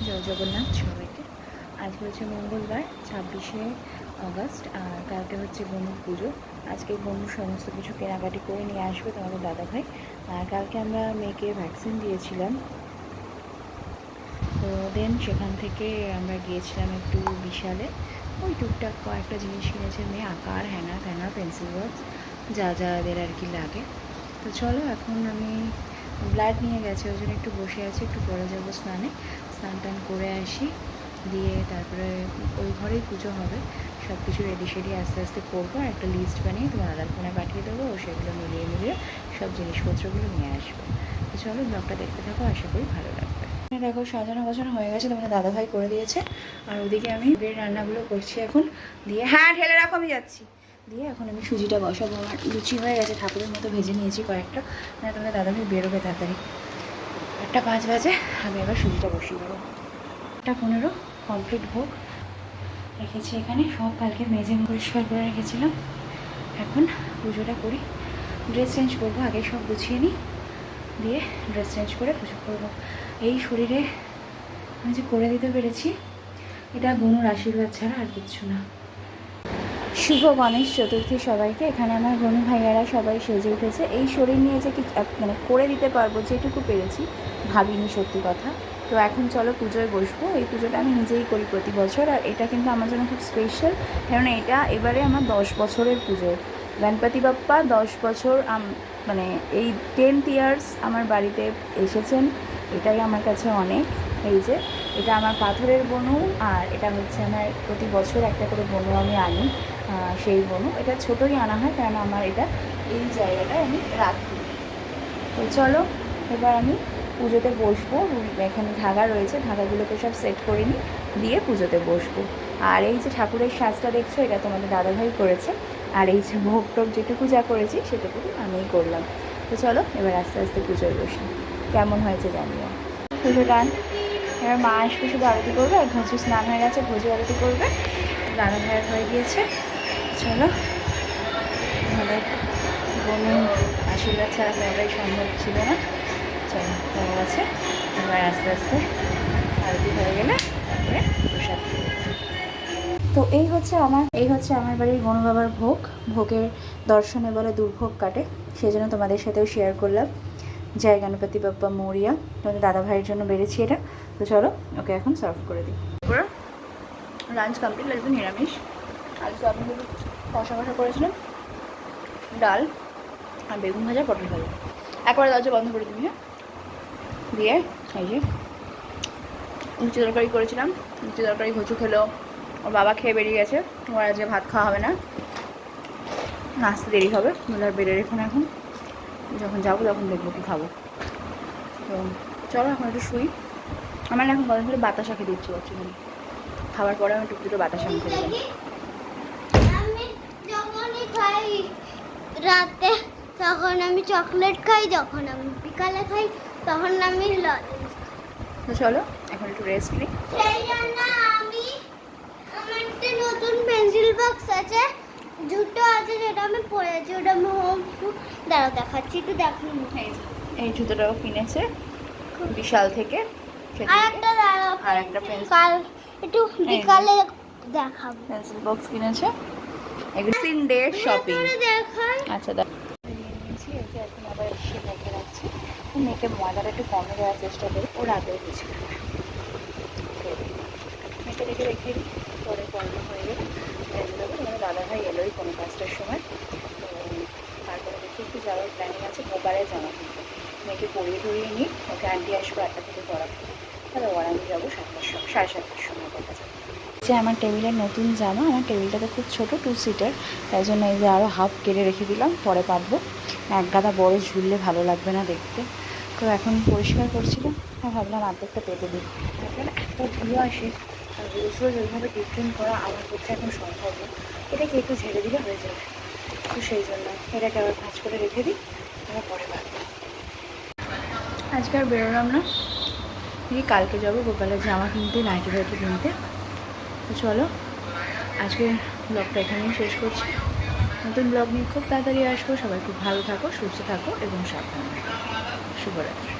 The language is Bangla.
জয় জগন্নাথ সবাইকে। আজকে হচ্ছে মঙ্গলবার 26শে আগস্ট, আর কালকে হচ্ছে বনুর পুজো। আজকে বনুর সমস্ত কিছু কেনাকাটি করে নিয়ে আসবে তোমাদের দাদাভাই। আর কালকে আমরা মেয়েকে ভ্যাকসিন দিয়েছিলাম, তো দেন সেখান থেকে আমরা গিয়েছিলাম একটু বিশালে। ওই টুকটাক কয়েকটা জিনিস কিনেছে মেয়ে, আঁকার হ্যানা ত্যানা, পেন্সিল বক্স, যা যাদের আর কি লাগে। তো চলো, এখন আমি ব্লাড নিয়ে গেছে, ওই জন্য একটু বসে আছি, একটু পরে যাবো স্নান টান করে আসি, দিয়ে তারপরে ওই ঘরেই পুজো হবে। সব কিছু রেডি সেডি আস্তে আস্তে করবো, আর একটা লিস্ট বানিয়ে তোমার দাদার ফোনে পাঠিয়ে দেবো, ও সেগুলো মিলিয়ে সব জিনিসপত্রগুলো নিয়ে আসবে। তো চলো, ব্লগটা দেখতে থাকো, আশা করি ভালো লাগবে। দেখো সাজানো গোছানো হয়ে গেছে, তোমাদের দাদাভাই করে দিয়েছে। আর ওদিকে আমি রান্নাগুলো করছি এখন, দিয়ে হ্যাঁ ঢেলে রাখো, আমি যাচ্ছি। দিয়ে এখন আমি সুজিটা বসাবো। আমার লুচি হয়ে গেছে, ঠাকুরের মতো ভেজে নিয়েছি কয়েকটা, মানে তোমাদের দাদাভাই বেরোবে তাড়াতাড়ি, 1:05 বাজে। আমি এবার সুজিটা বসিয়ে দেবো। 1:15 কমপ্লিট ভোগ রেখেছি এখানে, সব কালকে মেজে পরিষ্কার করে রেখেছিলাম। এখন পুজোটা করি, ড্রেস চেঞ্জ করবো, আগে সব গুছিয়ে নিই, দিয়ে ড্রেস চেঞ্জ করে পুজো করবো। এই শরীরে আমি যে করে দিতে পেরেছি, এটা বনুর আশীর্বাদ ছাড়া আর কিচ্ছু না। শুভ গণেশ চতুর্থী সবাইকে। এখানে আমার বনু ভাইয়ারা সবাই সেজে উঠেছে। এই শরীর নিয়ে যে কি মানে করে দিতে পারবো, যেটুকু পেরেছি ভাবিনি, সত্যি কথা। তো এখন চলো পুজোয় বসবো। এই পুজোটা আমি নিজেই করি প্রতি বছর, আর এটা কিন্তু আমার জন্য খুব স্পেশাল, কারণ এটা এবারে আমার 10 বছরের পুজো। গণপতি বাপ্পা 10 বছর মানে এই 10 ইয়ার্স আমার বাড়িতে এসেছেন, এটাই আমার কাছে অনেক। এই যে এটা আমার পাথরের বনু, আর এটা হচ্ছে আমার প্রতি বছর একটা করে বনু আমি আনি। সেই বনু এটা ছোটোই আনা হয়, কারণ আমার এটা এই জায়গাটায় আমি রাখি। তো চলো এবার আমি পুজোতে বসবো। এখানে ধাগা রয়েছে, ধাগাগুলোকে সব সেট করে নিই, দিয়ে পুজোতে বসবো। আর এই যে ঠাকুরের সাজটা দেখছো, এটা তোমাদের দাদাভাই করেছে। আর এই যে ভোগ টোগ যেটুকু যা করেছি সেটুকু আমিই করলাম। তো চলো এবার আস্তে আস্তে পুজোয় বসি, কেমন হয়েছে জানিও। পুজো ডান, এবার মা আসবে, শুধু আরতি করবে, আর ভোজু স্নান হয়ে গেছে, ভোজু আরতি করবে, দাদা ভাইয়ের হয়ে গিয়েছে। চলো, আমাদের বনু আশীর্বাদ ছাড়া কোনোটাই সম্ভব ছিল না। চলো হয়ে গেছে, এবার আস্তে আস্তে আরতি হয়ে গেলে তারপরে প্রসাদ। তো এই হচ্ছে আমার বাড়ির বনু বাবার ভোগ। ভোগের দর্শনে বলে দুর্ভোগ কাটে, সেই জন্য তোমাদের সাথেও শেয়ার করলাম। জয় গণপতি বাপ্পা মৌরিয়া। তোমাদের দাদা ভাইয়ের জন্য বেড়েছি এটা। তো চলো ওকে এখন সার্ভ করে দিই। লাঞ্চ কমপ্লিট, লাগবে নিরামিষ। আজকে আপনি কষা কষা করেছিলাম, ডাল আর বেগুন ভাজা, পটল ভাজা। একবারে দরজা বন্ধ করে দিবি, হ্যাঁ। দিয়ে এই যে লুচি তরকারি করেছিলাম, লুচি তরকারি ঘুচু খেলো, ওর বাবা খেয়ে বেরিয়ে গেছে। ওর আজকে ভাত খাওয়া হবে না, নাচতে দেরি হবে, আর বেড়ে রেখো না, এখন যখন যাবো তখন দেখবো কি খাবো। তো চলো এখন একটু শুই। আমার এখন কদিন ধরে বাতাসা খেতে ইচ্ছে করছে, মানে খাবার পরে আমি টুকটুটো বাতাসা আমি খেতে পারি। রাতে তখন আমি চকলেট খাই, যখন আমি বিকালে খাই তখন আমি তো চলো এখন একটু রেস্ট নিই। সেই জন্য আমি আমার একটা নতুন পেন্সিল বক্স আছে, জুতো আছে, যেটা আমি পরেছি, ওটা আমি হোম দাঁড়াও দেখাচ্ছি, একটু দেখুন। এই জুতোটাও কিনেছে বিশাল থেকে, আর একটা কাল একটু বিকালে দেখাবো। পেন্সিল বক্স কিনেছে, এগুলো ডে শপিং। আচ্ছা নিয়েছি, ওকে এখন আবার এসে মেখে রাখছি। মেয়েকে ময়দাটা একটু কমে দেওয়ার চেষ্টা করি, ওর আগেও কিছু মেয়েকে রেখে দিই, পরে পড়ানো হয়ে গেলে ভেজে দেবো। তোমার দাদা ভাই এলোই কোনো 5টার সময়। তো তারপরে দেখি একটু যাওয়ার প্ল্যানিং আছে, মোবাইলে জামা কিনতে। মেয়েকে পরিয়ে নিই, ওকে আন্টি আসবে 8টা থেকে পড়াবো, তাহলে ওর আমি যাবো 7টার সময়, 7:30টার সময় কথা যাবে। যে আমার টেবিলের নতুন জামা, আমার টেবিলটাতে খুব ছোটো, 2 সিটার, তাই জন্য এই যে আরও হাফ কেটে রেখে দিলাম, পরে পাতবো। এক গাদা বড় ঝুললে ভালো লাগবে না দেখতে। তো এখন পরিষ্কার করছিলাম, আর ভাবলাম আর্ধেকটা পেতে দিই। ভাবলাম এত ধুলো আসে, আর রোজ রোজ ওইভাবে ডিফারেন্ট করা আমার পক্ষে এখন সম্ভব না, এটাকে একটু ঝেড়ে দিলে হয়ে যাবে। তো সেই জন্য এটাকে আবার ভাঁজ করে রেখে দিই, আবার পরে পাতবো। আজকে আর বেরোলাম না, কালকে যাবো গোপালের জামা কিনতে, নাইটি ফাইটি কিনতে। তো চলো আজকে ব্লগটা এখানেই শেষ করছি। নতুন ব্লগ নিয়ে খুব তাড়াতাড়ি আসবো। সবাই খুব ভালো থাকো, সুস্থ থাকো এবং সাবধানে। শুভরাত্রি।